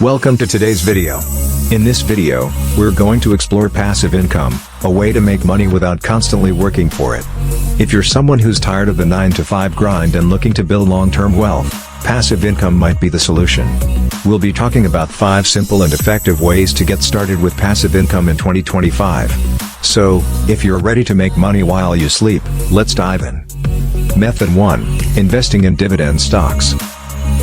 Welcome to today's video. In this video, we're going to explore passive income, a way to make money without constantly working for it. If you're someone who's tired of the 9-to-5 grind and looking to build long-term wealth, passive income might be the solution. We'll be talking about 5 simple and effective ways to get started with passive income in 2025. So, if you're ready to make money while you sleep, let's dive in. Method 1. Investing in dividend stocks.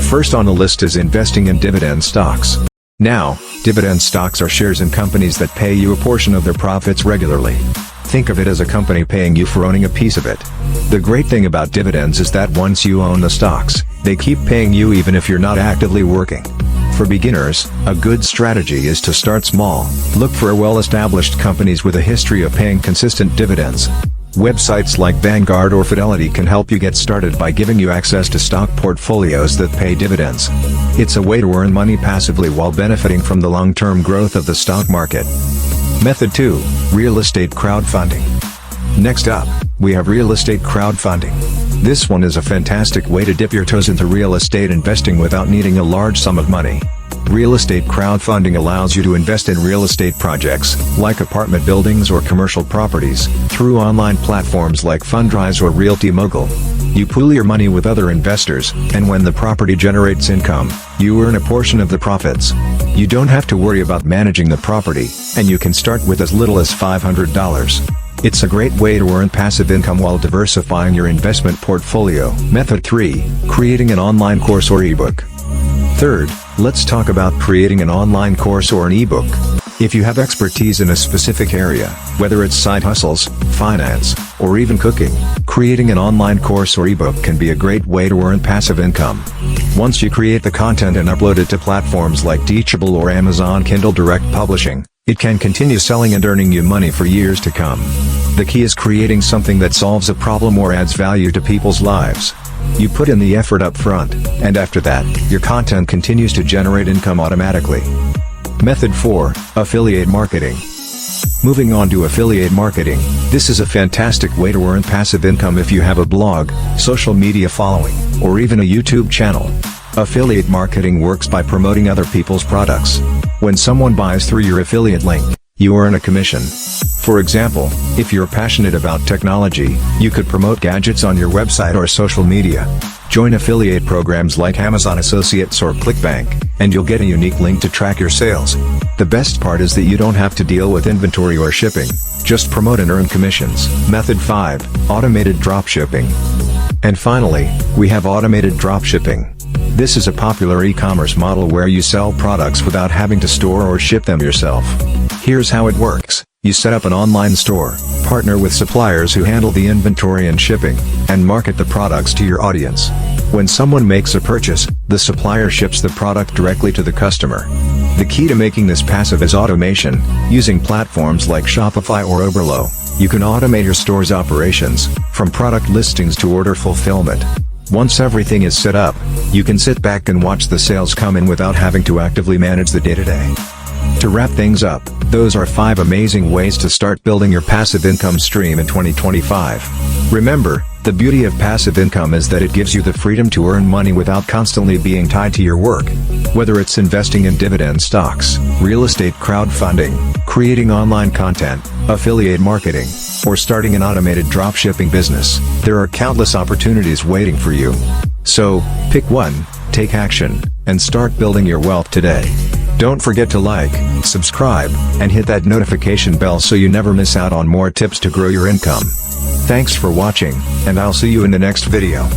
First on the list is investing in dividend stocks. Now, dividend stocks are shares in companies that pay you a portion of their profits regularly. Think of it as a company paying you for owning a piece of it. The great thing about dividends is that once you own the stocks, they keep paying you even if you're not actively working. For beginners, a good strategy is to start small. Look for well-established companies with a history of paying consistent dividends. Websites like Vanguard or Fidelity can help you get started by giving you access to stock portfolios that pay dividends. It's a way to earn money passively while benefiting from the long-term growth of the stock market. Method 2. Real estate crowdfunding. Next up, we have real estate crowdfunding. This one is a fantastic way to dip your toes into real estate investing without needing a large sum of money. Real estate crowdfunding allows you to invest in real estate projects, like apartment buildings or commercial properties, through online platforms like Fundrise or Realty Mogul. You pool your money with other investors, and when the property generates income, you earn a portion of the profits. You don't have to worry about managing the property, and you can start with as little as $500. It's a great way to earn passive income while diversifying your investment portfolio. Method 3. Creating an online course or ebook. Third, let's talk about creating an online course or an ebook. If you have expertise in a specific area, whether it's side hustles, finance, or even cooking, creating an online course or ebook can be a great way to earn passive income. Once you create the content and upload it to platforms like Teachable or Amazon Kindle Direct Publishing, it can continue selling and earning you money for years to come. The key is creating something that solves a problem or adds value to people's lives. You put in the effort up front, and after that, your content continues to generate income automatically. Method 4. Affiliate marketing. Moving on to affiliate marketing, this is a fantastic way to earn passive income if you have a blog, social media following, or even a YouTube channel. Affiliate marketing works by promoting other people's products. When someone buys through your affiliate link, you earn a commission. For example, if you're passionate about technology, you could promote gadgets on your website or social media. Join affiliate programs like Amazon Associates or ClickBank, and you'll get a unique link to track your sales. The best part is that you don't have to deal with inventory or shipping, just promote and earn commissions. Method 5. Automated Dropshipping. And finally, we have automated dropshipping. This is a popular e-commerce model where you sell products without having to store or ship them yourself. Here's how it works. You set up an online store, partner with suppliers who handle the inventory and shipping, and market the products to your audience. When someone makes a purchase, the supplier ships the product directly to the customer. The key to making this passive is automation. Using platforms like Shopify or Oberlo, you can automate your store's operations, from product listings to order fulfillment. Once everything is set up, you can sit back and watch the sales come in without having to actively manage the day-to-day. To wrap things up, those are 5 amazing ways to start building your passive income stream in 2025. Remember, the beauty of passive income is that it gives you the freedom to earn money without constantly being tied to your work. Whether it's investing in dividend stocks, real estate crowdfunding, creating online content, affiliate marketing, or starting an automated dropshipping business, there are countless opportunities waiting for you. So, pick one, take action, and start building your wealth today. Don't forget to like, subscribe, and hit that notification bell so you never miss out on more tips to grow your income. Thanks for watching, and I'll see you in the next video.